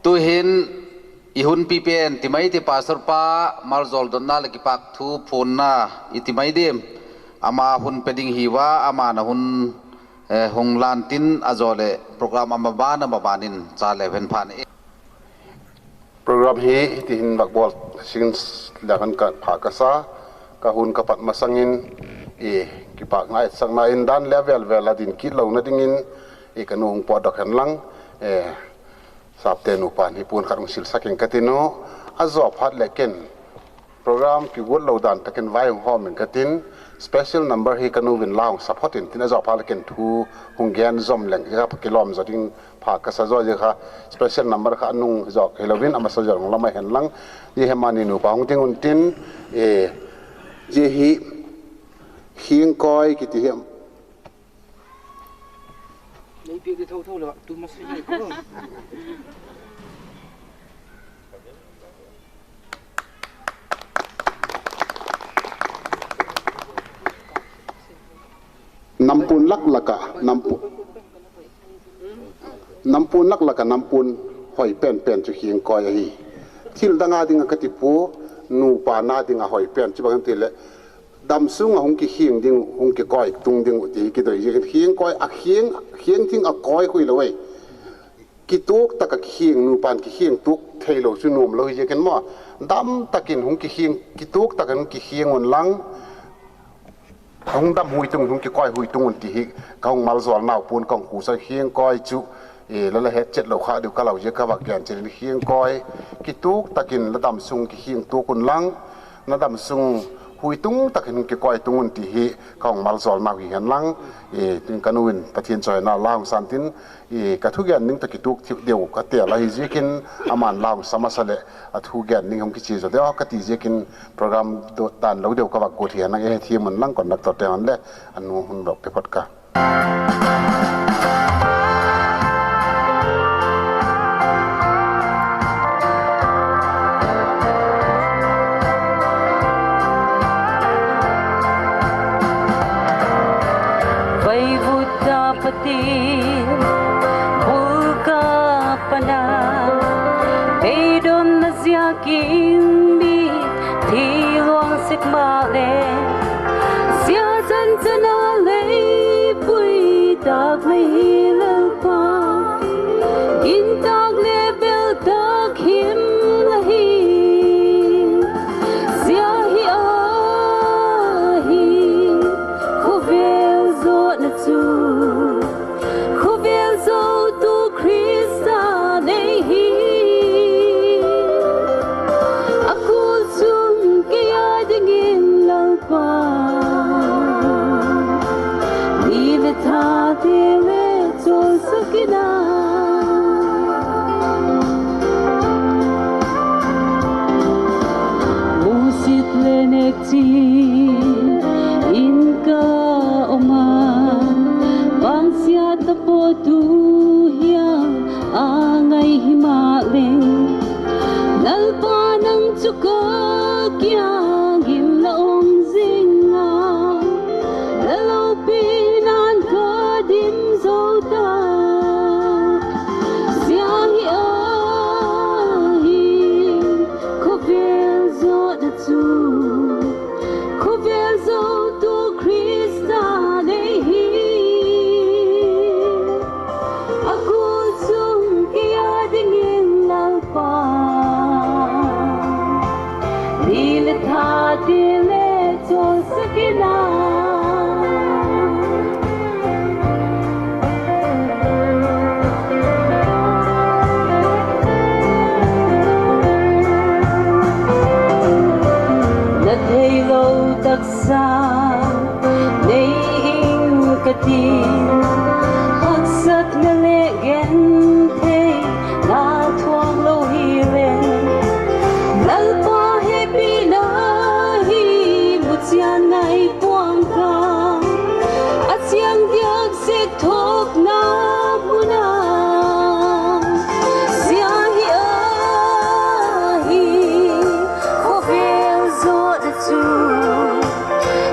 tu hin ihun pipen timai ti pastor pa malzawl donna le ki pak thu phone na itimai dem ama hun peding hiwa ama na hun hong lantin azole program ama bana mabanin chale ven phan program hi tin bakbol since lakan ka phakasa ka hun ka pat masangin ki pak ngai sang na in dan level vela din ki lo na dingin kanung podok han lang sapte nu pan hi pun kharung sil saking katino azop hat leken program ki wol lo dan taken vai hom in katin special number hi kanu win laung supportin tin azop ha leken thu hungyan zom leng ja kilom zading phakasa zo je kha special number kha anung jok helovin amasa jong lamai hen lang ye hemani nu paung tingun tin je hi hieng koi ki ti hem lấy việc thâu thâu là tôi mất cái không nampun lak laka nampun lak laka nampun hoi pen pen chu hieng koi hi thil danga dinga katipu nu pa na dinga hoi pen chu bang tile dam sung hong ki hieng ding hong ki koi tung ding uti ki doi je hieng koi a hieng thing a koi hui loi ki tuk ta ka hieng nu pan ki hieng tuk thailo chu num lo je ken mo dam takin hong ki hieng ki tuk ta kan ki hieng on lang hong dam hui tung hong ki koi hui tung ti hi kaung malzawl naw pun kaung ku sa hieng koi chu la la het chet lo kha du ka lo je ka wa kyan chen hieng koi ki tuk takin la dam sung ki hieng tu kun lang na dam sung hui tung takin ki koi tungun ti hi kaung malzawl naw hi han lang tin kanuin pathian choi na lang santin ka thu gyan ning takituk thiu deu ka te la hi jekin aman lang samasale athu gyan ning hom ki chi zo de ka ti jekin program do dan lo deu ka wa ko thi na e thi mun lang kon dak to te an le anu hun dok pe phot ka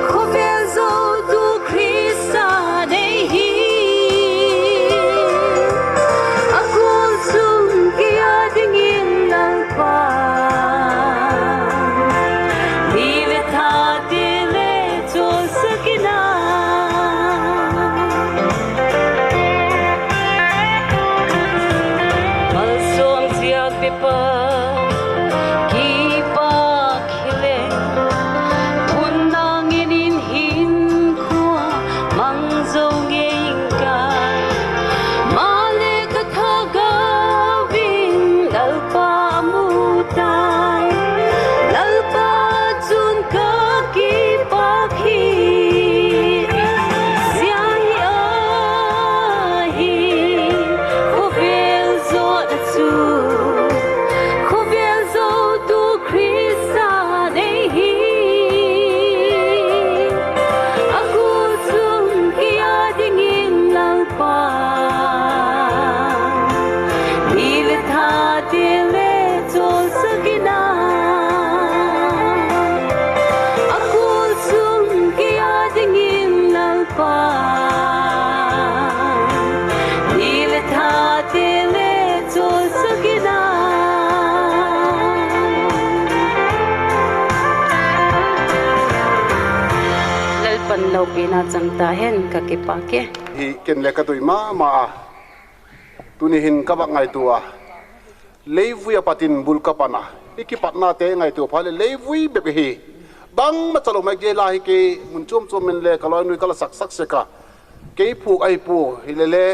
Khô phê dâu tu Christa đây hi Pina changta hen ka ke pa ke hi ken le ka tui ma tunihin ka bak ngai tua leivui apatin bul ka pana iki patna te ngai tu phale leivui be hi bang ma chalo mai ge la hi ke mun chom men le kaloi nui kala sak se ka ke phuk ai pu hi le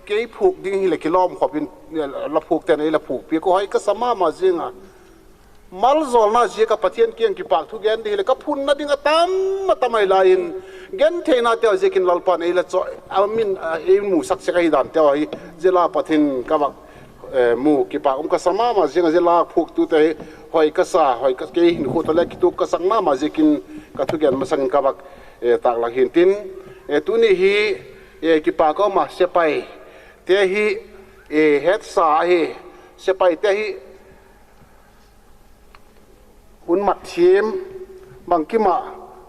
ke phuk ding hi le kilom khopin la phuk te nei la phuk pi ko hai ka sama ma jinga malzawl na je ka pathian kiang ki pak thu gen di le ka phun na dinga tamai lain gen theina te je kin lalpa nei la cho amin e mu sak se kai dan te ai jela pathin ka bak mu ki pak ka sama ma jinga jela phuk tu te hoi ka sa hoi ka ke hin khu to le ki tu ka sang ma je kin ka thu gen ma sang ka bak tak la hin tin tu ni hi ki pa ko ma se pai te hi het sa hi se pai te hi un mat thim bang ki ma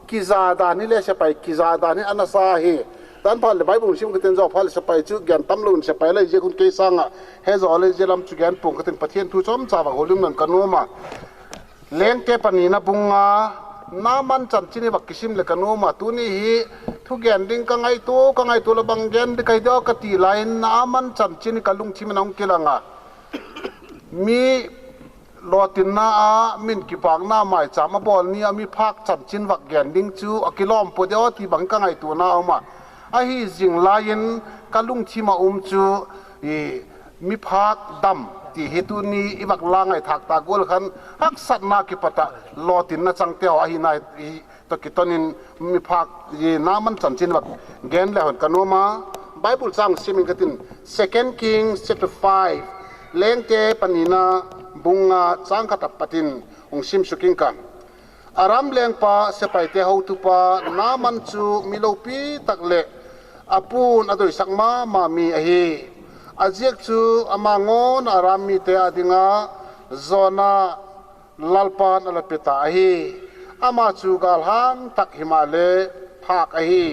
ki za da ni le se pai ki za da ni anasa hi tan phal le bible sim keten zo phal se pai chu gyan tam lun se pai le je kun ke sanga he zo le je lam chu gyan pung keten pathian thu chom cha ba holum nan kanoma leng ke pani na bunga na man chan chini bak kisim le kanoma tu ni hi thu gyan ding ka ngai to la bang gen de kai do ka ti lain na man chan chini kalung thim nang kilanga mi lotin na a min ki pak na mai chama bol ni ami phak chan chin wak gen ding chu akilom po deo ti bang ka ngai tu na oma a hi jing lain kalung thima chu mi phak dam ti hetu ni ibak la ngai thak ta gol khan hak sat na ki pata lotin na chang teo a hi nai to ki tonin mi phak na man chan chin wak gen le hon kanoma bible chang simin katin 2 Kings chapter 5 lengte panina bunga chang kata patin ong sim suking kan aram leng pa sepai te ho tu pa na man chu milopi takle apun adoi sakma ma mi a hi ajek chu amangon aram mi te adinga zona lalpan alapeta a hi ama chu galhan tak himale phak a hi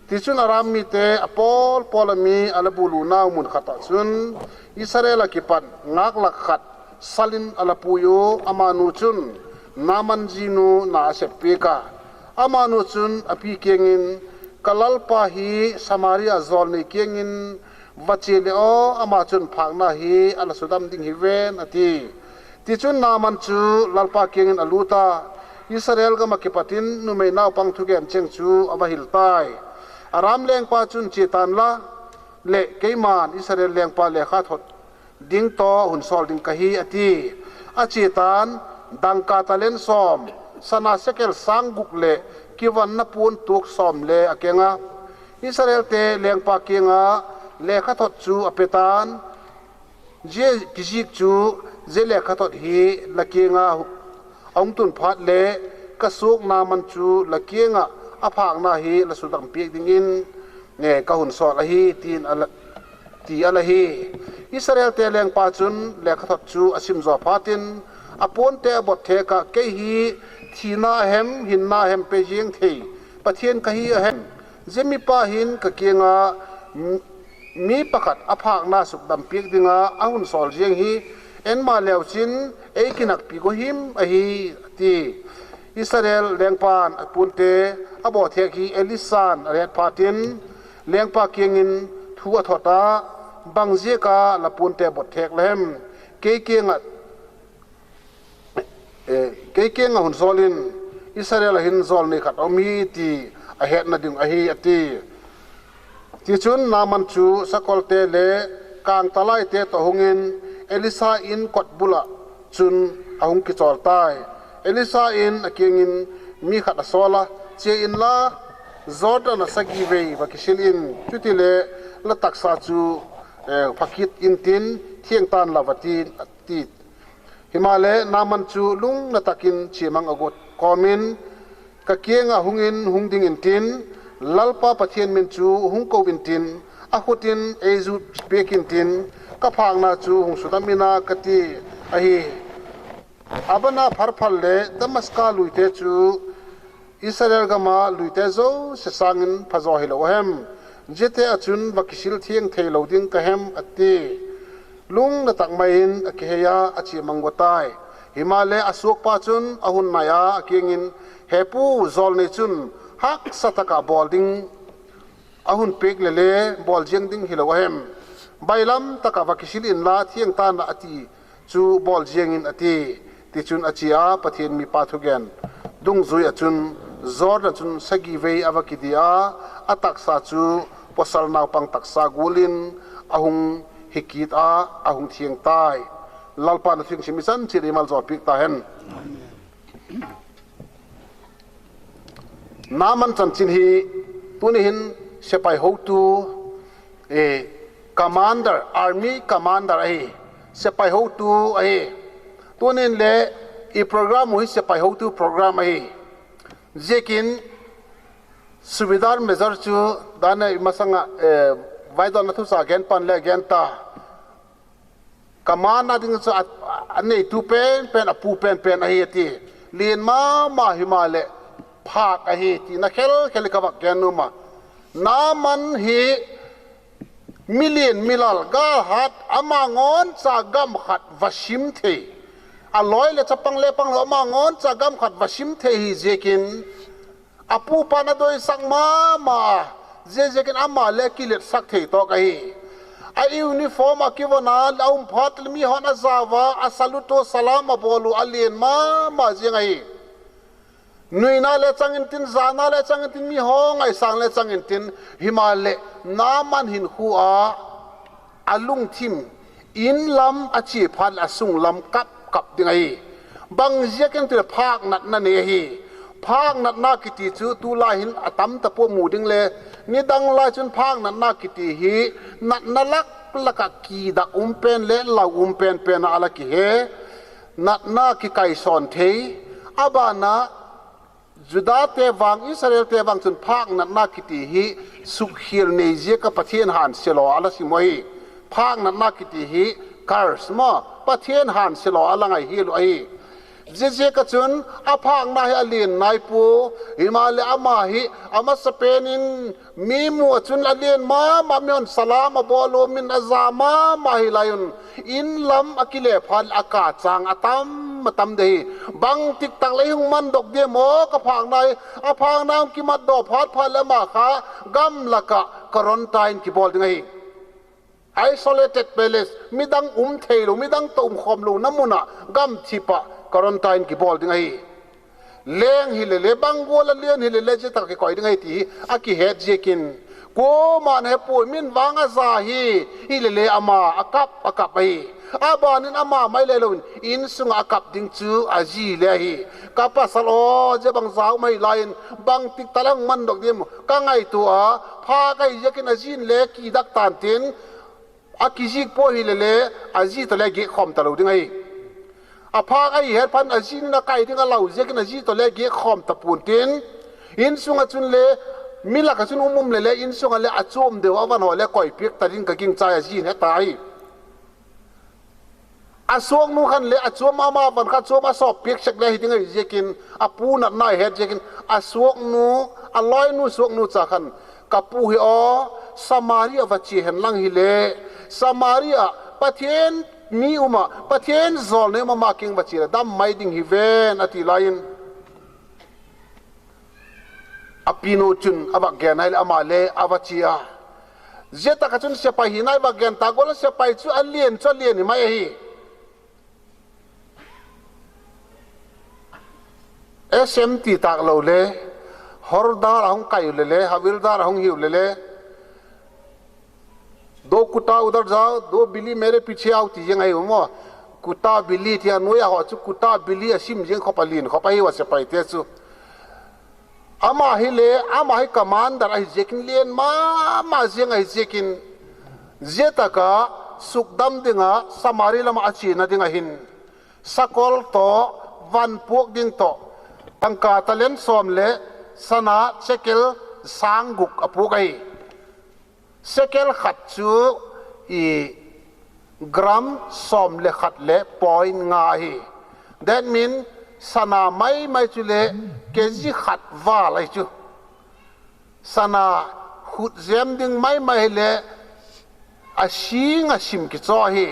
tichun aram mi te apol polami alabulu na mun khata chun israel akipan ngak lak khat salin alapuyo amanu chun naman jinu na sepeka amanu chun api kengin kalalpa hi samaria zol ni kengin vachile o ama chun phangna hi ala sudam ding hi ven ati ti chun naman chu lalpa kengin aluta israel ga makipatin numei naw pang thugem cheng chu abahil tai aram leng pa chun chetan la le keiman israel leng pa le kha thot ding to hun sol ding kahi ati achitan dangka talen som sana sekel sangguk le kiwan na pun tuk som le akenga israel te leng pa kenga le kha thot chu apetan je kijik chu je le kha thot hi lakenga ong tun phat le kasuk na man chu lakenga aphak na hi la sudam pi dingin nge ka hun sol a hi tin ala ti ala hi israel te leng pa chun le kha thot chu asim zo phatin apon te bot the ka ke hi thina hem hinna hem pe jing thei pathian ka hi hem zemi pa hin ka kenga mi pakhat aphak na suk dam pik dinga ahun sol jeng hi en ma lew chin eikinak pi go him a hi ti israel lengpan apun te abo the ki elisan ret phatin lengpa kengin thu athota บังเจกาละปูนเตบทเทกเลมเกงอ่ะเกงอ่ะหุ่นโซลินอิสราเอลหินโซลนี่ขัดเอามีตีอาเหตุนาดึงอาฮีอตีที่ชุนนามันชูสกอลเตเลกางตะไลเตตหงินเอลิซาอินกดบุละชุนอาหงกิจอลตายเอลิซาอินอาเกียงินมีขัดอโซละเจอินลาจอร์ดานสกีเวย์วักิชิลินจุติเลละตักซาจูพักิตอินตินเที่ยงตานลาวตีตีฮิมาเลนามันจูลุงละตักินเชียมังอกุดคอมินกะเกียงอาหงอินหงดิงอินตินลัลปาปะเทียนมินจูหงโกวินตินอาหุตินเอจูเปกินตินกะพางนาจูหงสุดามินากติอหีอาบนาพาร์พัลเลดมัสกาลุยเตจูอิสราเอลกามาลุยเตโซเสสังินพะโซฮิโลเฮมเจเตอจุนวักชิลเทียงเทโลดิงกะเฮมอติลุงละตักไมอินอเคเฮียอจิมังกตายฮิมาเลอสุกปาจุนอาหุนนายาอเกียงินเฮปูซอลเนจุนฮักสตะกาบอลดิงอาหุนเปกเลเลบอลเจียงดิงฮิโลเฮมใบลำตะกาวักชิลอินลาเทียงตานอติจูบอลเจียงอินอติติจุนอจิอาปะเทียนมีปาทุเกนดุงซุยอจุนจอร์ดจุนสกีเวย์อวกิดีอาอตักซาจูปอสัลนาวปังตักซากูลินอาหุงฮิกิตอาหุงเทียงใต้ลัลปานทิงชิมิสันชิริมัลจอปิกตาเฮนนามันจันจินฮีตัวนี้เห็นเสไปโฮตูcommander army commander ไอเสไปโฮตูไอตัวนี้เละอีโปรแกรมมุ้ยเสไปโฮตูโปรแกรมไอเจกินสุวิดาร์เมจร์จูดานไอมาสังไว้ตอนนั้นทุกสาแกนปันเล่แกนตากำมันนั่นก็อันนี้ตูเป็นอปูเป็นไอที่เลียนมาหิมาเลภาคไอที่นักเคลกับแกนุมาน้ามันฮีมิลลกาหัดอามางอนจากกำขัดวชิมเทอลอยเลจะปังเลปังอามางอนจากกำขัดวชิมเทฮีเจกินอปูปานาโดยสังมาเจกินอามาเลกิเลสักเทตอกไอไอยูนิฟอร์มกิวนาเอาพัดมีฮอนาซาวาอัสลุโตสลามบอลูอเลียนมาเจงไอนุยนาเลจังอินตินซานาเลจังอินตินมีห้องไอสังเลจังอินตินฮิมาเลนามันหินหัวอาลุงทิมอินลำอาชีพันอาสุงลำกับดิงไอบางเจกันตัวภาคนัดนั่นเองภาคนัดนากิติจูตุลาหินอตัมตะพวมูดิงเลนี่ดังลายจนภาคนัดนากิติฮีนัดนลักละกกีดักเป็นเลลาเป็นอะไรกิเฮนัดนากิไกสอนเทอาบานาจุดาเตวังอิสราเอลเตวังจนภาคนัดนากิติฮีสุขีลเนเซียกับประเทศฮันเซโลอะไรสิมวยภาคนัดนากิติฮีคาร์สมาประเทศฮันเซโลอะไรไงฮีโลไอเจก็จนอาภาคนาฮิอลีนนายปูฮิมาเลอามาฮิอามาสเปนินมีมัวจนอลีนมามีอนสลามบอลมินอาซามาฮิลายุนอินลำอกิเลพันอากาศจางอาตัมเดฮีบังติกตักเลยหุมันดอกเดียโมกับภาคนายอาภาคนายกิมัดดอกพัดและมาขากำละกะกรอนตายกิบอลยังไงisolated place มิดังเทลุมิดังตุ่มคอมลูน้ำมุนะกำทิปะกรอนตายกิบอลยังไงเลี้ยงฮิเลบังโกลเลี้ยงฮิเลจะตักกี่ยังไงทีอากิเฮดเจกินกูมันเฮปุยมินวังอาซาฮีฮิเลอามาอากับไปอาบานินอามาไม่เลลุนอินสุงอากับดิงจูอาจีเลฮีกับปัสโลจะบังสาวไม่ไลน์บังติกตะลังมันดอกเดียมก็ไงตัวพาไกเจกินอาจีเลกีดักตันตินอากิจิกโพฮิเลอาจีตัวเลกิขอมตะลุยังไงอาภาคไอเหตุพันอาจีนนักไก่ที่เราเจกินอาจีตัวเลกิขอมตะปูนตินอินสุงอาจุนเลมิลักจุนมุมเลอินสุงเลอาจมเดียววันหัวเลก่อยเปียกตัดินกะกิ่งใจอาจีนให้ตายอาสวงนูขันเลอาจมมาวันขัดสวงมาสอบเปียกสักเลยที่ไงเจกินอาปูนัดนายเหตุเจกินอาสวงนูอาลอยนูสวงนูจากขันกับปูฮิอสมารีวัชีเห็นลังฮิเลสมารีประเทศมีอุมาประเทศโซนเนี่ยมาเก่งวัชีระดัมไม่ดิ่งฮิเวนอติไลน์อภิโนจุนอบักแกนให้อามาเลอวัชีอา zeta ka chun se pai hi nai ba gen ta gol se pai chu alien ni mai hi SMT tak lo le hordar hong kai le havildar hong hiu le दो कुत्ता उधर जाओ दो बिल्ली मेरे पीछे आओ तीजें आई उमो कुत्ता बिल्ली थी अनुया हो चु कुत्ता बिल्ली असीम जें खपलीन खपाई वसे पाइते चु अमा ही कमांडर आई जेकिन लेन मा जें आई जेकिन जेता का सुखदम दिंगा समारी लमा अच्छी न दिंगा हिन सकल तो वन पोक दिंग तो अंका तलेन सोमले सना चेकिल सांगुक अपुगाई सेकेल खच्चू ग्राम सोम ले खत ले पॉइंट गाही that mean सना मई चुले केजी खत वाल आई चु सना खुद जेम दिंग मई ले अशीम की चौही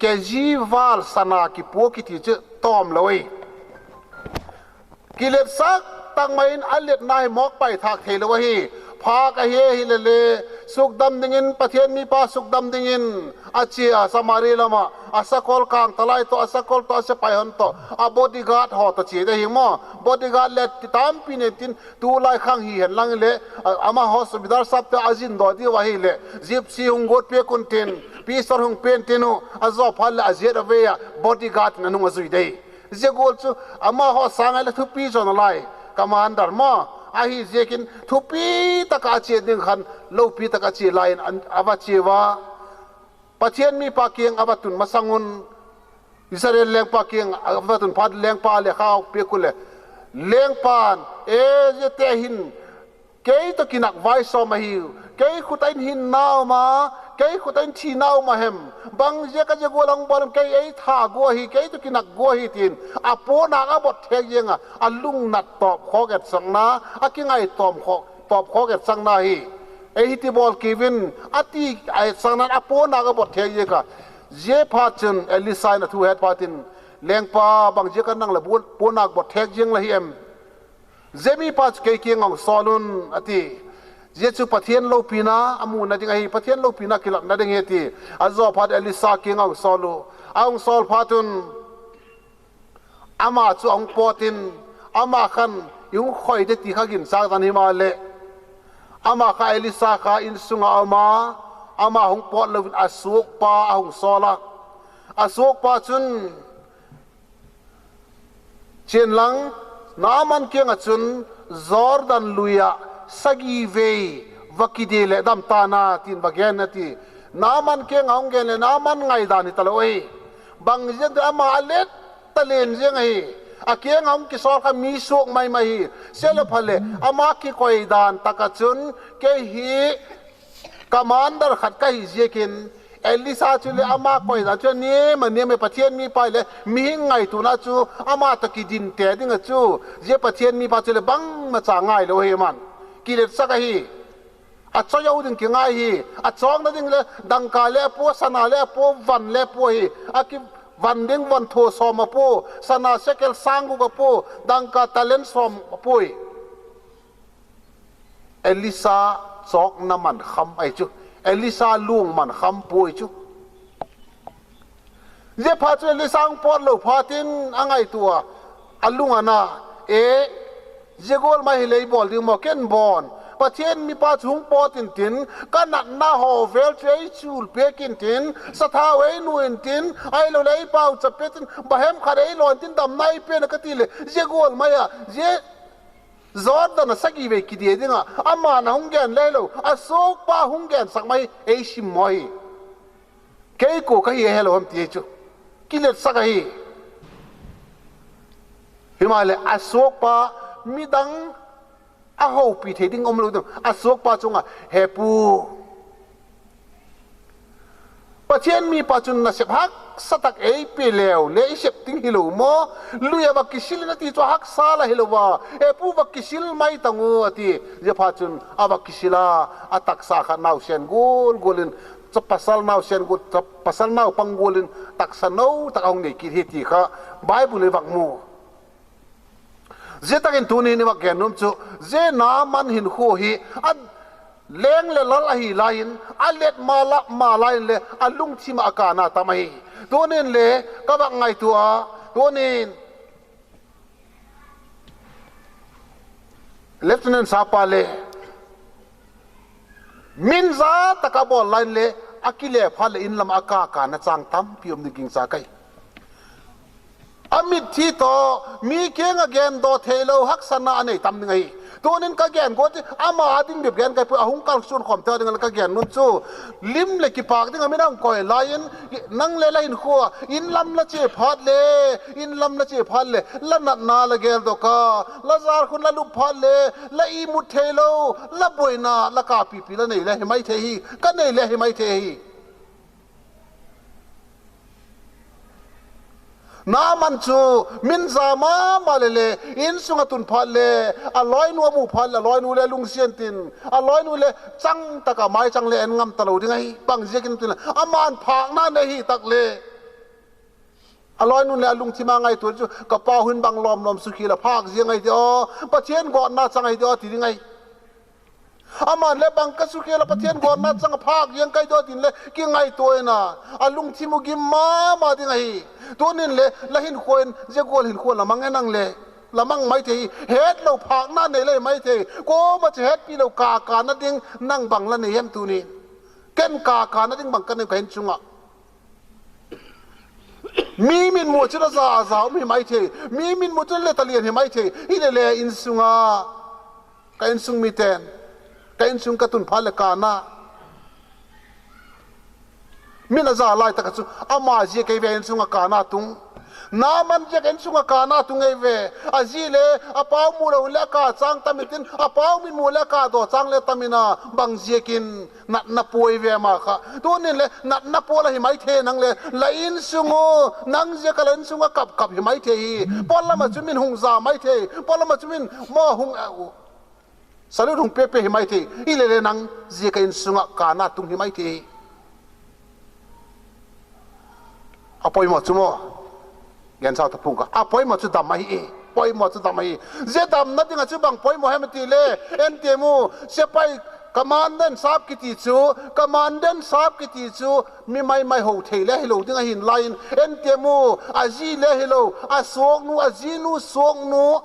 केजी वाल सना की पो की थी तोम लोई किलेट सक तंग मईन अलेट नाई मोक पाई थाक थे लोही फाक हे ले सुखदम दिंगिन पथियन मी पा सुखदम दिंगिन अच्छा समारी लमा असकोल कांग तलाई तो असकोल तो असे पायन तो आ बॉडीगार्ड हो तो चे दे हिमो बॉडीगार्ड ले तिताम पिने तिन तू लाई खांग ही हेन लंग ले अमा हो सुबिदार सब ते अजिन दो दी वही ले जिप्सी हुंग गोट पे कुंटेन पीसर हुंग पेन तिनु अजो फल अजेर अवेया बॉडीगार्ड ननु अजुई दे जे गोल चु अमा हो सांग ले थुपी जोन लाई कमांडर मो आही जेकिन थुपी तक आचे दिन खान लोपी तक आचे लाइन अबाचे वा पथियन मी पाकिंग अबतुन मसंगुन इसराइल लेंग पाकिंग अबतुन फाद लेंग पा ले खाव पेकुले लेंग पान ए जे ते हिन कई तो किनक वाई सो मही कई खुताइन हिन नाव मा कई खुताइन छी नाव मा हेम बंग जे का जे गोलंग बोलम कई ए था गो ही कई तो किनक गो ही तिन अपो नागा बot थे येंगा अलुंग नत तोप खोगेत संगना अकिंगाई तोम खो तोप खोगेत संगना ही ए हिति बॉल केविन अति आई संगना अपो नागा बot थे ये का जे फाचन एलिसाइन थु हेड फातिन लेंगपा बंग जे का नंग ल पो नाग bot थे येंग ल ही एम जेमी पाच के किंग सोलुन अति जेचु पथियन लोपिना अमु नदिंग ही पथियन लोपिना किलक नदिंग हेती अजो फाद एलिसा किंग सोलु आउंग सोल फातुन अमा चु अंग पोतिन अमा खन युं खोय दे ति खागिन सा तन हिमाले अमा खा एलिसा खा इंसुंगा अमा हुंग पोत लविन असुक पा आउंग सोला असुक पा चुन चेनलंग नामन किंग चुन जॉर्डन लुया सगी वे वकीदे ले दम ताना तीन बगैन नती नामन किंग होंगे ले नामन ngai दानी तलोई बंग जे अमा ले तलेन जे ngai अकेंग हम की सोल का मीसोक माई सेल फले अमा की कोई दान तकचुन के ही कमांडर खत का ही जेकिन एलिसा चुले अमा कोई दान चु ने में पथियन मी पाले मिहिंगाई तु ना चु अमा तकी दिन ते दिंग चु जे पथियन मी पा चुले बंग मचा ngai लो हे मन किलेट सकाही अच्छा याउ दिन की ngai ही अच्छा न दिन ले दंका ले पो सना ले पो वन ले पो ही अकी वन दिंग वन थो सोम पो सना सेकेल सांगु को पो दंका तलेन सोम पोई एलिसा चौक न मन खम आई चु एलिसा लुंग मन खम पोई चु जे फाचु एलिसा पोर लो फातिन अंगाई तुआ अलुंग अना ए जे गोल मा हिले बॉल दि मोकेन बॉन पथियन मी पा छुंग पोतिन तिन कना ना हो वेल ट्रे चुल पेकिन तिन सथा वे नुइन तिन आई लो ले पाउ चपेतिन बहेम खरे लोन तिन दम नाई पे न कतिले जे गोल माया जे जॉर्डन सगी वे की दिए दिंगा अमा न हुंगेन ले लो असोक पा हुंगेन सकमई ए शिमोई के को कही हेलो हम तिचु किलेट सगाही हिमालय असोक पा मिदंग अहो पीठे दिंग ओमलो दं असोक पा चुंगा हेपू पचियन मी पाचुन न सेप हक सतक ए पेलेव ले सेप तिंग हिलो मो लुया बा किसिल नती तो हक साला हिलो बा हेपू बा किसिल माई तंगु अति जे पाचुन अबा किसिला अतक सा खा नाउ सेन गोल गोलिन pasal nau sen gut pasal nau panggolin tak sanau tak ong ne ki heti kha bible wak mu je takin tuni ni wak genum chu je na man hin kho hi เล้งเลลลาฮีไลน์อัลเลตมาละมาไลน์เลอัลลุงที่มาอากานาตามให้ตัวนี้เลก็ว่าไงตัวนี้เลฟเทนนท์ซาปาเลมินซาตะกบอลไลน์เลอากิเลพัลอินลำอากาการนะจังตั้มพิมดิกิงสาไกอามิดที่ต่อมีเก่งแกนโดเทโลฮักษณะในตั้มยังไงตัวนี้ก็แกนก็จะอามาดิ้งแบบแกนก็เพื่ออาหุงการส่วนความเท่านั้นก็แกนนุ่นสู้ลิมเล็กปากดิ้งไม่ต้องคอยไลน์นั่งเล่นขัวอินลำละเจ็บพัดเลยอินลำละเจ็บพัดเลยละนัดนาละแกนตัวก็ละซาร์คุณละลุพัดเลยละอีมุดเทโลละบวยนาละกาปีละนี่เลยไม่เทฮีก็นี่เลยไม่เทฮีน้ามันจูมินซามาเลอินสุงตุนพัลเลอลอยนัวมูพัลอลอยนูเลลุงเซียนตินอลอยนูเลจังตะกะไม้จังเลนงำตะลูดิไงบังเจกินตินอามันผากนั่นเลยตักเลอลอยนูเลลุงที่มาไงตัวจูกระเป๋าหุ่นบังลอมสุขีละภาคเสียงไงเดียวปะเทียนก่อนน่าจังไงเดียวทีดิไงอามันเลบังกัสุขีละปะเทียนก่อนน่าจังภาคยังไงเดียวทีเลยกี่ไงตัวน่ะอลุงที่มุกิมาดิไงตัวนี้เลยละหินควรจะกลัวหินควรละมังไงนั่งเลยละมังไม่ทีเฮ็ดเราผักนั่นเลยไม่ทีก็มาจะเฮ็ดพี่เรากาการนั่นเองนั่งบังละเนี่ยมตัวนี้เก่งกาการนั่นเองบังกันในเห็นจุงอ่ะมีมินมัวชุดซาซาไม่ไม่ทีมีมินมัวชุดเลตเลียนไม่ทีอีเลอินซุงอ่ะกันอินซุงมีเตนกันอินซุงกระตุนพัลกานะมินาซาไลตะกัสุอามาเจเกเวอินซุงกานาตุงน้ามันเจเกอินซุงกานาตุงเอเวอาจีเลอาปาวมูลเลกาจังตามิตินอาปาวมินมูลกาโดจังเลตามินาบังเจกินนับป่วยเวมาค่ะตัวนี้เลยนับป่วยละหิไม่เทนังเลยละอินซุงนังเจกเลอินซุงกับหิไม่เทปอลละมาจุมินหงซาไม่เทปอลละมาจุมินมอหงสรุปหงเป๊ะหิไม่เทอีเลนังเจเกอินซุงกานาตุงหิไม่เทapa yang macam mana? Yang saya tepung ka. Apa yang macam damai ini? Apa yang macam damai? Zedam nanti ngacau bang. Apa yang macam tu le? Entemu siapa komandan sahab kita itu, komandan sahab kita itu, mai hotel le hello dengan hin lain. Entemu aji le hello, asok nu aji nu sok nu,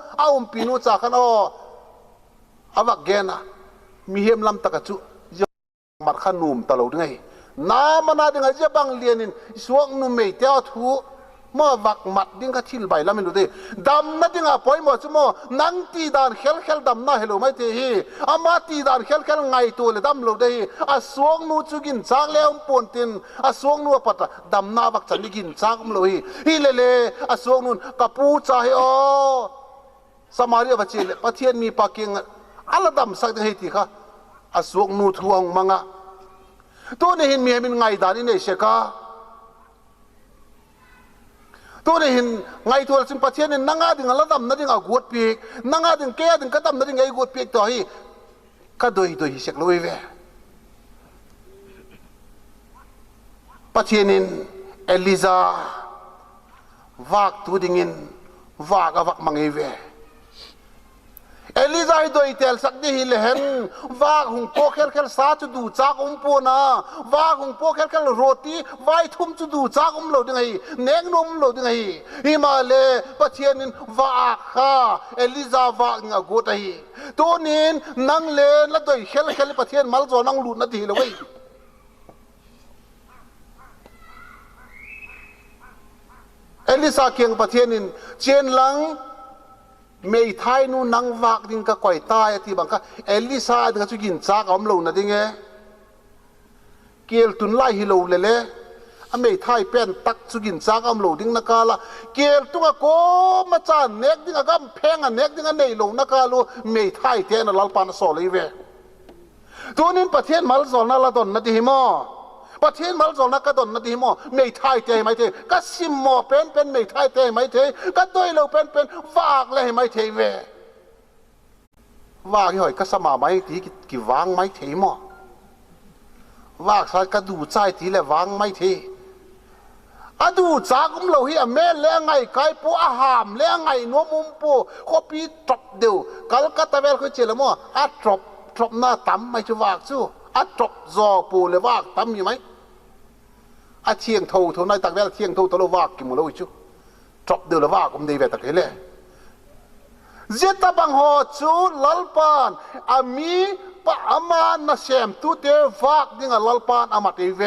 pinu cakan awak gena. Mihem lam takacu, markan num talau dengan. น้ามันน่าดึงอาจจะบางเรียนนี่สวงนุ่มไม่เท่าทูเมื่อวักมัดดึงก็ทิลใบแล้วไม่รู้ดิดำนั่นดึงอ่ะปล่อยหมดชั่วโมงนั่งตีดานเคลดำน่าเฮโลไม่เที่ยอามาตีดานเคลไงตัวเลยดำรู้ดิอาสวงนู่จุกินจากแล้วปนตินอาสวงนู่ปัตดำน่าวักจันดิกินจากมันเลยฮีเลอาสวงนู่กับปูจ่ายสมารีวัชิเลประเทศมีปากิงอะไรดำสักให้ทีค่ะอาสวงนู่ทวงมังอ่ะตัวนี้เห็นมีให้เป็นไงด่านี่เนี่ยเชก้าตัวนี้เห็นไงตัวสิประเทศนี่นั่งดึงอะไรดำนั่งดึงกวดปีกนั่งดึงแก่ดึงกระดำนั่งดึงไอ้กวดปีกตัวนี้ก็โดยเชกลุยเวประเทศนี้เอลิซาวากตัวดิ่งวากอวักมังเอเวเอลิซาฮิโดยเตลสักดีฮิเลเห็นว่าหงโปเคลซาจุดูจากปูนาว่าหงโปเคลโรตีไว้ทุ่มจุดูจากโลดยังไงเนงนมโลดยังไงฮิมาเลประเทศนี้ว่าข้าเอลิซาว่าเงาโกตฮีตัวนี้นั่งเลนแล้วโดยเคลประเทศมัลโซนั่งหลุดนาทีเลยเว้ยเอลิซาเกียงประเทศนี้เจนหลังไม่ไทยนู่นนั่งวักดิ้งก็ก่อยตายที่บางก็เอลิซาดิ้งก็จะกินจากอมโลนะดิ้งเงเกลตุนไล่ฮิโลเลยเลยไม่ไทยเป็นตักจะกินจากอมโลดิ้งนักละเกลตุงก็โกมาจานเน็กดิ้งก็แพงเน็กดิ้งก็ในโลนักละไม่ไทยเทนลัลปานสอเลยเวตัวนี้ประเทศมัลซอลนั่นละตอนนั่นที่มอประเทศมัลซอลนักกระดอนนาทีมอไม่ไทยเทไม่เทก็ซิมมอเป็นไม่ไทยเทไม่เทก็ด้วยเราเป็นวากเลยไม่เทเววากหอยก็สมาไม่ทีกี่วางไม่เทมอวากสัตว์ก็ดูใจทีเลย วางไม่เทอดูจากุมเราเฮียแม่เลี้ยงไงไก่ปูอาหามเลี้ยงไงนัวมุมปูขบีตรบเดียวกัลกัตเวลเขาเจริญมั่วดร รบหน้าตั้มไม่จะวากสู้อัดตรบจอปูเลยวากตั้มอยู่ไหมอัดเชียงทูทูนายตักเวลเชียงทูตลวากกิมุลวิชูตรบเดือดวากผมดีเวตักเฮเล่เจตบังหัวจูลลปานอามีปะอามานาเชมตูเตวากดิ่งลลปานอามาเตเว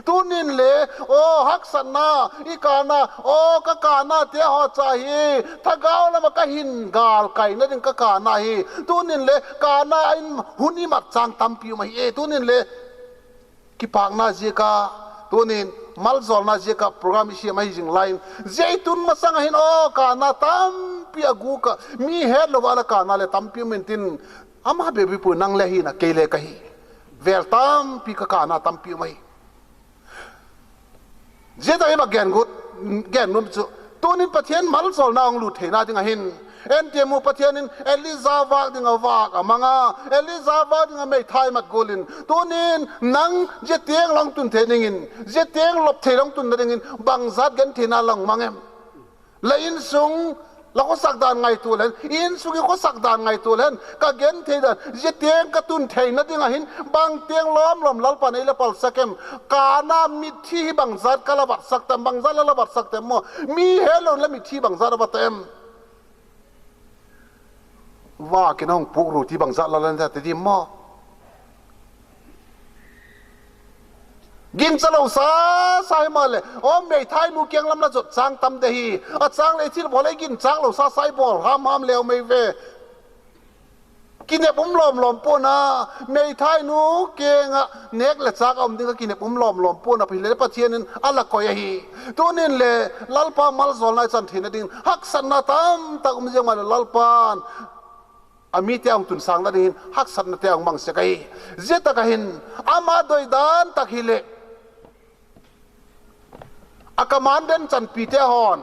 ตูนินเลโอฮักษณาอีกานาโอกะกานาเตหอใจฮีถ้าเกาแล้วมันก็หินกาลไก่นั่นก็กานาฮีตูนินเลกานาอินหุนิมัดจางตัมปิวมาฮีตูนินเลกิปากนาเจกาตูนินมัลซอลนาเจกาโปรแกรมเชียมาฮีจิงไลน์เจตุนมาสังหินโอกานาตัมปิอากูกะมีเฮดลวาละกานาเลตัมปิวเมนตินอามาเบบิปูนังเลฮีนะเกเลกะฮีเวลตัมปิกะกานาตัมปิวมาฮีเจตไอ้มาแกนกุดแกนนุ่มจุตัวนี้ประเทศมัลซอลนางลุดเทน่าจึงหินเอ็นเทียมูประเทศนี้เอลิซาบาดึงวากมังอาเอลิซาบาดึงไม่ไทยมัดกุลินตัวนี้นังเจตียงลองตุนเทนิงินเจตียงลบเทลองตุนเทนิงินบางซัดกันเทน่าลองมังเอ็มและอินซุงเราก็สักดานไงตัวเล่นอินสุกิก็สักดานไงตัวเล่นก็เกณฑ์เทดันเจเตียงกระตุนเทนัดยังหินบางเตียงล้อมลลปันไอละปัลสักเอ็มกานามิที่บางซัดกะละบัดสักแต่บางซัดละบัดสักแต่โมมีเฮลอนและมิที่บางซัดละบัดเต็มว่ากินห้องปุกรูที่บางซัดละเล่นแต่ที่โมกินจะเราซาใส่มาเลยโอ้ไม่ไทยนูเกียงลำละจดสร้างตำเดียอัดสร้างเลยที่บอกเลยกินสร้างเราซาใส่บอลห้ามเลวไม่เวกินเนี่ยผมหลอมปูนะไม่ไทยนูเกียงอะเน็กและซักเอาดึงก็กินเนี่ยผมหลอมปูนะพี่เลยประเทศนั้นอะไรก็ยังฮีตัวนี้เลยลัลปามัลซอลนายสันทินดิ่งฮักสันนาตัมตักมันจะมาเลยลัลปานอามีเตียงตุนสังนั่นเองฮักสันนาเตียงมังสกัยเจตกะหินอามาโดยดานตักฮิเลอากามันเดินจันปีเตฮอน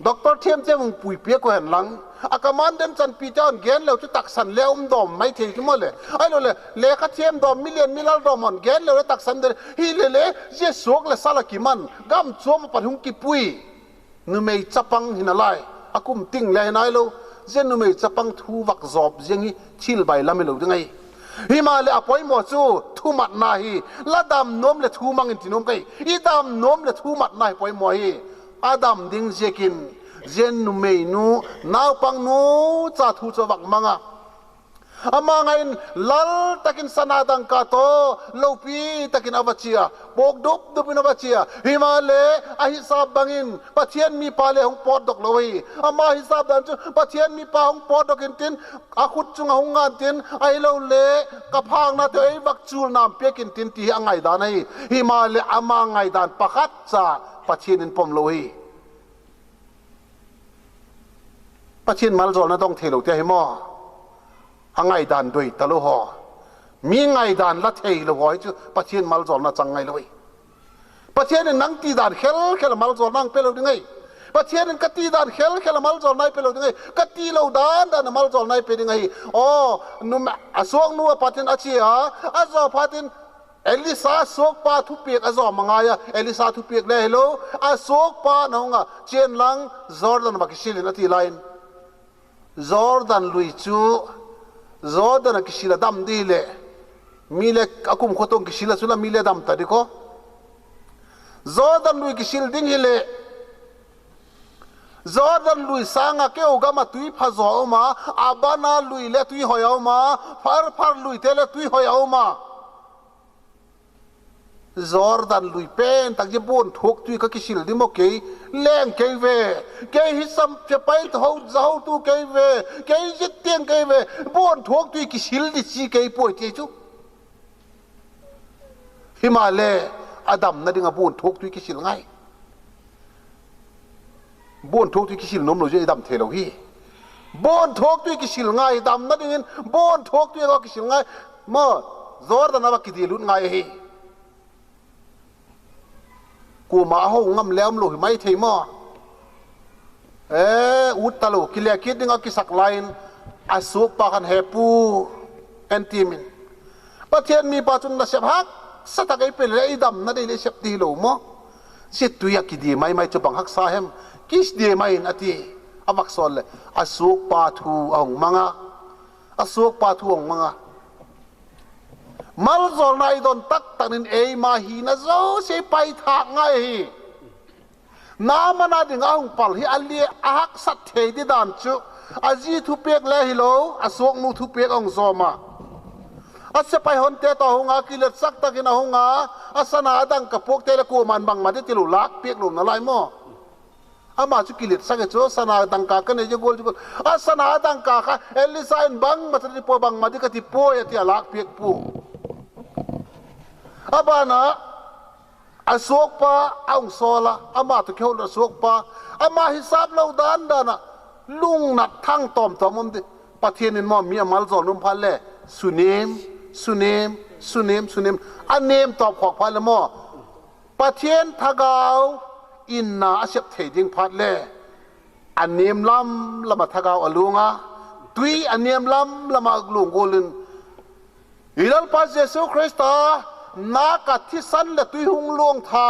ด็อกเตอร์เทียมเจ้ามึงปุยเปียกเห็นหลังอากามันเดินจันปีเตฮอนเกนแล้วจะตักสันแล้วดอมไม่เที่ยวมาเลยไอ้เราเลยเลขาเทียมดอมมิลลิดอมมันเกนแล้วตักสันเดฮีเลเจสวกเลยสารกิมันกำจวมปัดหุงกิปุยนูไม่จับปังหินาไลอากุมติงเลยนายเราเจนูไม่จับปังทูวักจอบเจงี้ชิลใบละไม่รู้ยังไงฮิมาเลอปอยหมอจูทูมัดนาฮีละดำนมเลทูมังอินตินมไกอีดำนมเลทูมัดนาฮีปอยหมอฮีอาดำดิ้งเจกินเจนนุเมนูนาวปังนูจ่าทูจวักมังอะอามาไงลัลตะกินสนาดังกาโตลูปีตะกินอวัชียบกดุบดุบินอวัชียฮิมาเลอหิซาบบังอินปะเทียนมีปาเลหงปอดดอกลอยอามาหิซาบดันจุปะเทียนมีปาหงปอดดอกอินตินอาขุดจุงหงงานตินไอเลวเลกะพางนาเตไอวักจูลนามเปียกินตินที่อังไงดานไอฮิมาเลอามาไงดานปะคัดจ่าปะเทียนอินปมลอยปะเทียนมัลโจนต้องเทโลเตหิมออังไงดานด้วยตะลุหอมีไงดานละเทยละหอยจุประเทศมัลจอลน่ะจังไงเลยประเทศนี้นังตีดานเขลมัลจอลนั่งเป็นเราได้ไงประเทศนี้กตีดานเขลมัลจอลนั่งเป็นเราได้ไงกตีเราดานมัลจอลนั่งเป็นยังไงอ๋อนุ่มอาสวงนัวประเทศอาเซียอาจอประเทศเอลิซาสวกปาทุเปียกอาจอมังไงเอลิซาทุเปียกเลยฮัลโหลอาสวกปาน้องเจียนลังจอร์แดนบักชิลินาทีไลน์จอร์แดนลุยจูจอร์แดนกิชิลดัมดีเลยมีเล็กอากุมขตงกิชิลสุลามีเล็กดัมตาดิโกจอร์แดนลุยกิชิลดิ้งฮิเลจอร์แดนลุยสังอาเกอุกามาตุยพาจออมาอาบานาลุยเลตุยหอยเอามาฟาร์ลุยเทเลตุยหอยเอามาจอร์แดนลุยเป็นตักจะบุญทุกตุยก็กิชิลดิโมเกยแรงเกยเวเกยฮิซัมจะไปเท่าเจ้าตุเกยเวเกยจิตเตียงเกยเวบุญทุกตุยกิชิลดิชีเกยป่วยเจจูฮิมาเลอาดัมนั่นเองบุญทุกตุยกิชิลไงบุญทุกตุยกิชิลนมเราจะอาดัมเทโลฮีบุญทุกตุยกิชิลไงอาดัมนั่นเองบุญทุกตุยก็กิชิลไงเมื่อจอร์แดนว่ากิดีลุนไงฮีกูมาห้องงำแล้วลุยไม่เทมออุตตลุกิเลคิดนึงเอากิสักไลน์อาสุปากันเฮปูเอนติมินประเทศมีปัจจุบันเสียบฮักสตักไอเป็นเลยดำนั่นได้เลยเสียบดีโลมอเสียตุยกิดีไม่จะบังฮักซาเฮมกิสดีไม่นาทีอาวักซอลเลยอาสุปาทูองมังอาสุปาทูองมังอา มัลซอลนายโดนตักตักนินเอมาฮีนะโจเสไปทางไงน้ามันน่าดึงเอาหุ่นปัลฮีอัลลีอักสัตเทดิดานจุอาจีทุเปียกเลฮิโลอาสวกนูทุเปียกองโซมาอาเสไปฮอนเตต่อหงากิเลสสักตะกินหงาอาสนาดังกับพวกเตละกูมันบังมาที่ติลุลักเปียกลุนอะไรมั่วอามาจุกิเลสสักเจ้าสนาดังกากันเนี่ยจะกูจะกูอาสนาดังกาค่ะเอลิซายน์บังมาที่ปัวบังมาที่กติปัวยที่ลักเปียกปูอาบานะอาสวกปะเอาโซละอามาตุเขียวอาสวกปะอามาฮิซาบเราดานดานะลุงนัดทั้งตอมตอมมันดิประเทศนี้มั่วมีมัลซอนุ่มพันเล่สุนีมอันเนมตอบขอกพันละมั่วประเทศทากาวอินนาอาเซบเทดิงพัดเล่อันเนมล้ำละมาทากาวอลุงอ่ะตุยอันเนมล้ำละมาลุงโกลินอิลัลปัสเยซูคริสต์นากัดที่สันและตุยหุงลวงท่า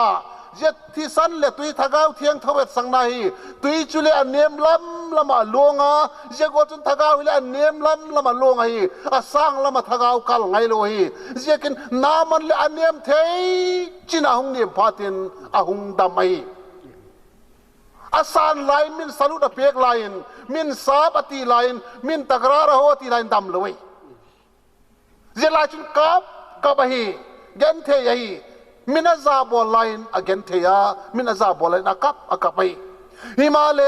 เจ็ดที่สันและตุยทากาวเทียงทเวศสังนาฮีตุยจุเลอันเนมล้ำละมาลวงอ่ะเจ้าก็จนทากาวเลยอันเนมล้ำละมาลวงฮีอาสร้างละมาทากาวกัลไงโลฮีเจ้ากินนามันเลยอันเนมเทจินาหุงเนมพาตินอาหุงดำฮีอาสานไลน์มินสลุดเปียกไลน์มินซาบตีไลน์มินตะกราระหัวตีไลน์ดำเลยเจ้าลายจุนกับฮีเกนเทียฮีมินอาซาบอลไลน์อเกนเทียมินอาซาบอลไลน์กับฮีฮิมาเล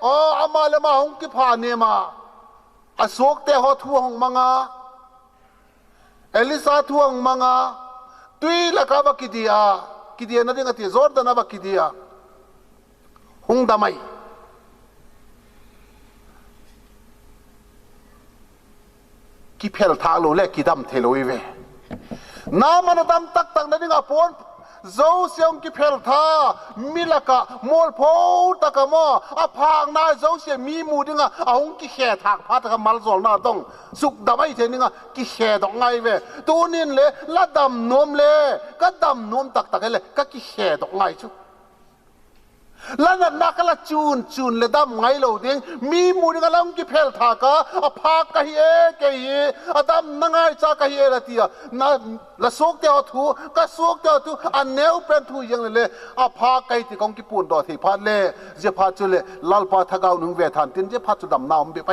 อามาเลมาหงกิพาเนมาอสวกเตหอทัวหงมังาเอลิซาทัวหงมังาตุยละกาบักกิดียนั่นเองที่จอร์ดานาบักกิดียหงดามัยกิเพลทาโลเล็กกิดำเทโลอีเวน้ามันดำตักนั่นเองปนโจเสียงกิเพลท่ามิลกะมอลโพตะกะมออพางนาโจเสียมีมูดิงะอาหงกิแขทากพัดกะมัลซอลนาต้องสุกดำไอเทนิงะกิแขดอกไงเวตัวนินเลยละดำนวมเลยก็ดำนวมตักเลยก็กิแขดอกไงชุแล้วนั่นนักละจูนเลยดำไงเราเด้งมีมูดิงะละหงกิเพลทากะอพากกะเฮกะเฮอดำนังไงจากะเฮละตีนะละสวกเตอทูก็สวกเตอทูอันเนวเป็นทูยังเลยอพาไกติกองกิปูนดอที่พัดเล่เจพัดจุเลลลปาทกาวนุงเวทันตินเจพัดจุดำน้ำไป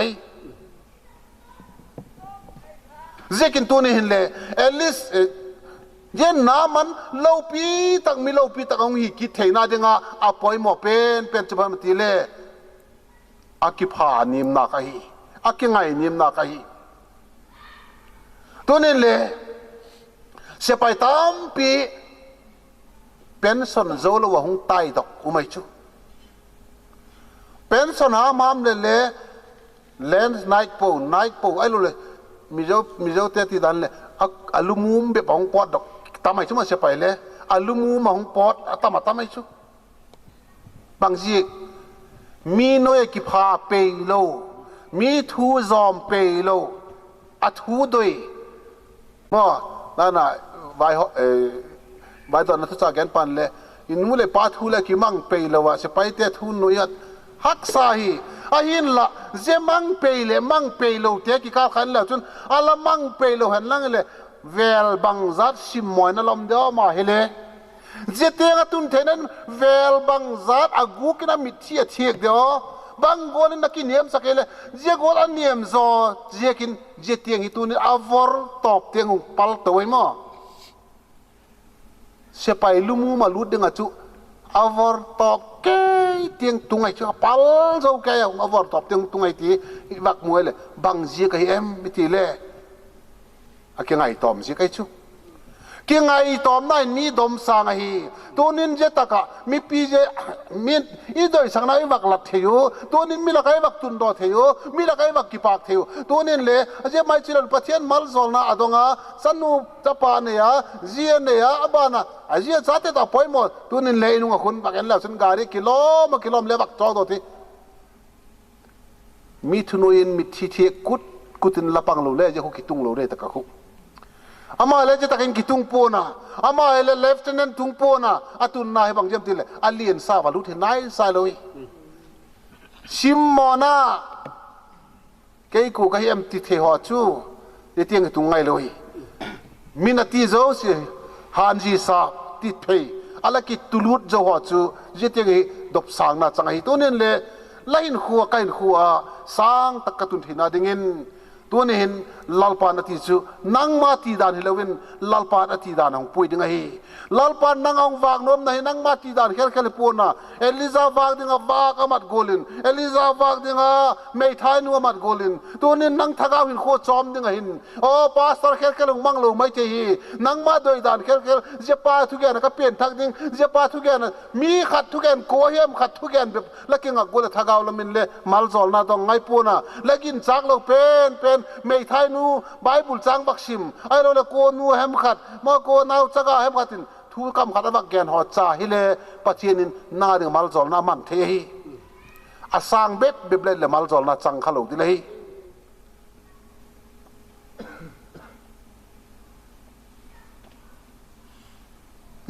เจกินตัวนี้เห็นเลยเอลิสเย็นน้ำมันเล่าปีตักมีเล่าปีตักองหิกิเทน่าเดงอาปอยหมอเป็นจุบันมติเล่อากิพานิมนาคาฮีอากิไงนิมนาคาฮีตัวนี้เลยเสียไปตามปีเป็นส่วนโจลว่าหงไตดอกอุไม่ชูเป็นส่วนหามามเลยเลนส์ไนท์โปไอ้รู้เลยมีเจ้าเตติดันเลยอลูมุมแบบหงปอดดอกทำไมชูมาเสียไปเลยอลูมุมหงปอดทำไมชูบางทีมีน้อยกิพาเปย์โลมีทูซอมเปย์โลอัทูด้วยมั่วนั่นน่ะไปตอนนั้นทุกอย่างปันเลยอินมุเลยปาทูเลยกิมังเปย์แล้วว่าจะไปเตะทูนุยัดฮักซาฮีอาหินละเจมังเปย์เลยมังเปย์แล้วเตะกิข้าวขันแล้วจนอาละมังเปย์แล้วเห็นนั่งเลยเวลบังซัดชิมมอยนั่นลมเดียวมาเฮเลยเจเตียงตุนเทนั้นเวลบังซัดอากูกินมิเทียเทียกเดียวบางคนนักกินเนียมสักเลยเจ้าคนอันเนียมโซเจ้ากินเจ้าเตียงituนี่อาวอร์ตอบเตียงปัลตัวไอ้หม้อเสียไปลุมูมาลุดdengan cuอาวอร์ตอบเกยเตียงตุงไอ้cuปัลโซเกยอาวอร์ตอบเตียงตุงไอ้ที่วักมวยเลยบางเจ้าก็เอ็มไม่ทีเลยอะเกี่ยงไงตอมเจ้าก็cuเกี่ยงไงตอมนั่นนี่ดมสางไอ้ตัวนี้เจ้าตะกะมีปีเจมีอีโดยสังนาวักหลัดเทียวตัวนี้มีละไก่วักตุนดอเทียวมีละไก่วักกิปากเทียวตัวนี้เลยเจ้าไม่ชิลล์ประเทศมัลซอลนะอดงาสันนูจัปาเนียเจียเนียอบานะเจียจัดแต่ปอยหมดตัวนี้เลยนุ่งคนบักเอ็นแล้วสันการีกิโลเลยวักจอดทีมีทุนอินมีที่กุดนละปังโลเล่เจ้าคุกิตุงโลเล่ตะกะคุอามาเลยจะตะกินกิตุงปูนะอามาเลยเลฟเทนนตุงปูนะอาตุนนายบางเจมติเลยอาเลียนซาบาลุที่นายซาโลยชิมมอนาเกี่ยกูก็เห็นติเทหัวชูเตียงตุงไงเลย มินาทีโจสิฮันจีสาติดเพย์อะไรกิตุลุดโจหัวจูเจติกีดบสังนาจังหิตัวนี้เลยไล่ขัวกันขัวสังตะกตุนหินาดิ่งตัวนี้เห็นลลปานาทีจูนังมาตีดานฮิลวินลลปานาทีดานของปุยดิ่งฮีลลปานังองวางนมนะนังมาตีดานเคลปูน่ะเอลิซาวางดิ่งวากอามัดโกลินเอลิซาวางดิ่งไม่ทายนัวมัดโกลินตัวนี้นังทักเอาหินโคจอมดิ่งหินโอ้ปาสตอร์เคลงมังลูไม่เจฮีนังมาโดยดานเคลเจ็บปาทุกอย่างก็เปลี่ยนทักดิ่งเจ็บปาทุกอย่างมีขัดทุกอย่างโกเฮียมขัดทุกอย่างแบบแล้วกินกับโกลทักเอาละมินเลยมัลซอลน่ะต้องไงปูน่ะแล้วกินจากเราเป็นไม่ทายนูไบเบิลจังบักชิมไอ้เราเลยโกนูแฮมขัดมาโกนเอาจักรแฮมขัดทุกคำขัดบักแกนหอจ่าฮิเลปัจเจนินนาดึงมัลซอลน่ะมันเทฮีอาสังเบ็ดเบ็ดเลยมัลซอลน่ะจังขลุ่มดิเลย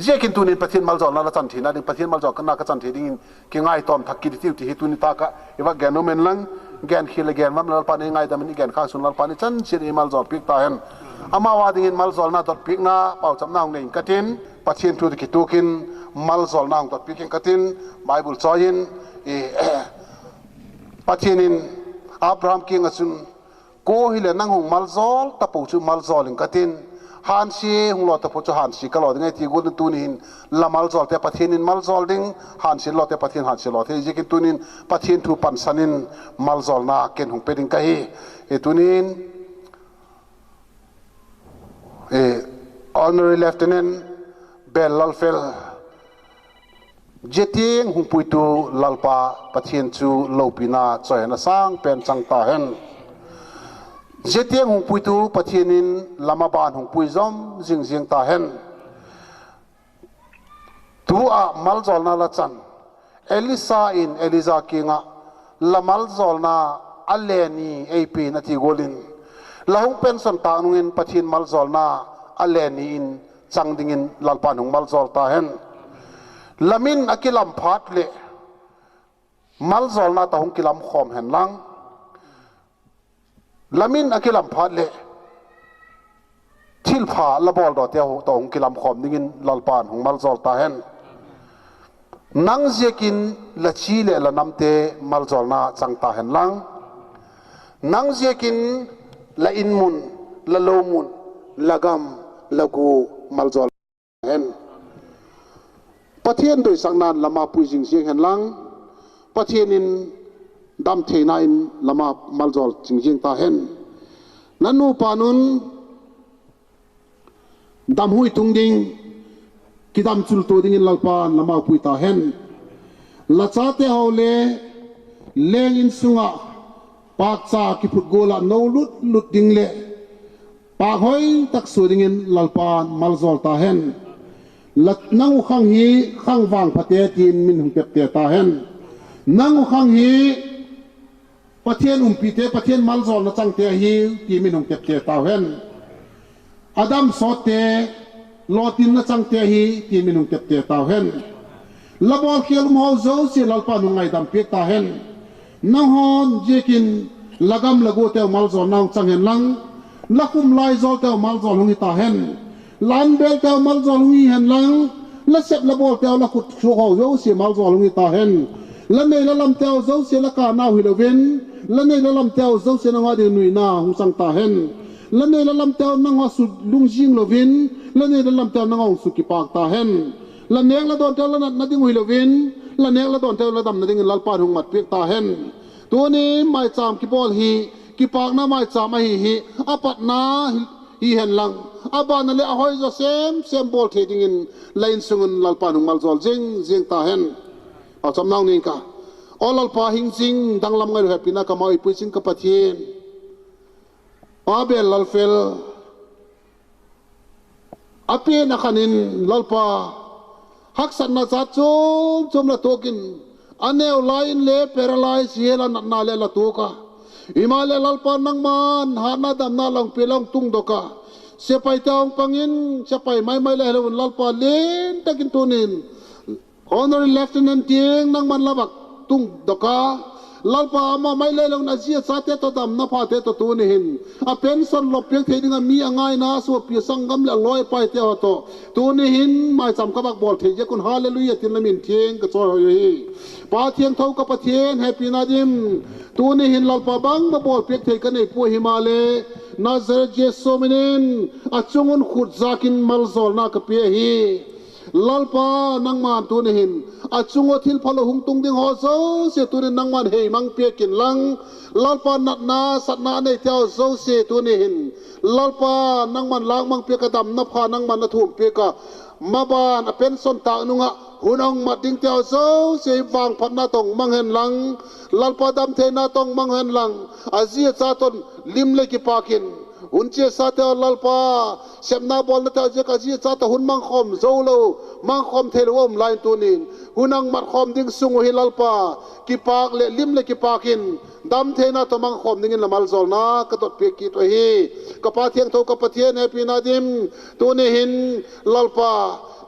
เจ้ากินตัวนี้ประเทศมัลซอลน่ะจันทีนะดึงประเทศมัลซอลก็น่าก็จันทีดิ่งกินง่ายตอมทักกินที่ตัวนี้ตากะอีว่าแกนโนเมนลังแกนขีดแกนมันลปานี่ง่ายแต่มันนี่แกนข้างสุนลปานี่ฉันเชื่อมัลซอลพิกตาเห็นอามาวาดิ่งมัลซอลน่ะตัดพิกนะเป่าจำนองเองกตินประเทศทุกที่ตัวกินมัลซอลน่ะตัดพิกกตินไบเบิลซอยินประเทศนี้อับราฮัมกินกสุนโกฮิเลนังหงมัลซอลตะปูชูมัลซอลเองกตินฮันซีหงลอตะปูชูฮันซีก็ลอดngayที่กูนตัวนี้ละมัลซอลแต่ประเทศนี้มัลซอลดิ่งฮันซีลอดแต่ประเทศฮันซีลอดที่เจ้ากินตัวนี้ประเทศทุปันสันินมัลซอลน่ะเกินหงเป็นดิ่งกันฮีตัวนี้Honorary Lieutenant Lt.Bellalfel Jeting hung puitu lalpa pathian chu lopina choina sang pen changta hen Jeting hung puitu pathianin lamaban hung puizom jing ta hen tu a malzol na lachan Elisa in Eliza kinga lamalzol na aleni ap na ti golin lahung pension ta nungin pathin malzol na aleni in changdingin lalpan hung malzol ta hen lamin akilam phat le malzol na ta hung kilam khom hen lang lamin akilam phat le thil pha labol do te to hung kilam khom dingin lalpan hung malzol ta hen nang zekin la chi le la namte malzol na changta hen lang nang zekin la inmun la lomun lagam lagu malzol hen pathian doi sangnan lama puijing jing hen lang pathianin dam theina in lama maljol jingjing ta hen nanu panun dam hui tungding kidam chul to ding in lalpan lama pui ta hen lacha te hole leng in sunga pak cha ki phut gola no lut ding le pa hoi tak su ding in lalpan maljol ta hen lat nang khang hi khang wang phate tin min hung tep te ta hen nang khang hi pathian pi te pathian malzol na chang te hi ti min hung tep te ta hen adam so te lotin na chang te hi ti min hung tep te ta hen labol khial mo zo si lalpa nu ngai dam pe ta hen nang hon jekin lagam lago te malzol nang chang hen lang lakum lai zol te malzol hung ta hen lan bel te malzol ngi hen lang la sep la bol te la khut chu ho zo si malzol ngi ta hen la nei la lam te zo si la ka na hu lo ven la nei la lam te zo si na nga de nui na hu sang ta hen la nei la lam te na nga su lung jing lo ven la nei la lam te na nga su ki pak ta hen la nek la don te la na ding hu lo ven la nek la don te la dam na ding lal pa hung mat pek ta hen to ni mai cham ki bol hi ki pak na mai cham hi apat na hi hen lang aban le ahoy zo sem bol theding in line sungun lalpa nung malzol jing ta hen au cham nang ning ka olal pa hing jing dang lam ngai happy na kamai pu sing ka pathin abel lalfel ape na khanin lalpa haksan na cha chom la tokin aneu line le paralyze hela na le la to ka imale lalpa nang man hana dam na lang pelong tung doka sepai taong pangin sepai mai le helun lalpa len takin tunin Honorary Lieutenant Tieng nang man labak tung doka lal pa ama mai le long na zia sa te to dam na pha te to tu ni hin a pension lop piak the ding a mi angai na so pi sangam le loi pai te ho to tu ni hin mai sam ka bak bol the je kun hallelujah tin lamin thieng ka choi ho hi pa thieng thau ka pa thien happy na dim tu ni hin lal pa bang ba bol piak the ka nei pu himale nazar je so minin a chungun khut zakin malzawl na ka pe hi lalpa nangman tu ni hin a chungo thil phalo hung tung ding ho zo se tu ni nangman hei mang pe kin lang lalpa nat na sat na nei teo zo se tu ni hin lalpa nangman lang mang pe ka dam na pha nangman na thum pe ka maban a pension ta nunga hunong mat ding teo zo se wang phat na tong mang hen lang lalpa dam the na tong mang hen lang a zia cha ton lim le ki pakin unche sa te lalpa semna bol na ta je ka ji cha ta hun mang khom zo lo mang khom thel om line tu nin hunang mat khom ding sungu hi lalpa ki pak le lim le ki pakin dam the na to mang khom ding in lamal zol na ka tot pe ki to hi ka pa thiang tho ka pa thien happy na dim tu ni hin lalpa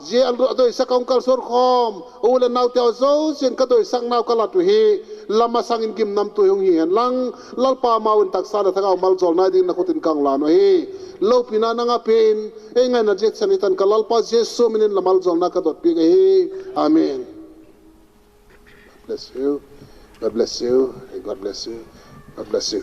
je al doi sakong kal sor khom ul naw teo zo sen ka doi sang naw kala tu hi lama sangin kim nam tu yong hi lang lalpa maun tak sa da thagaw mal zol na ding na kutin kang la no hi lo pina na nga pen e nga na jet sanitan ka lalpa jesu minin lamal zol na ka dot pi hi amen. God bless you. God bless you. God bless you. God bless you.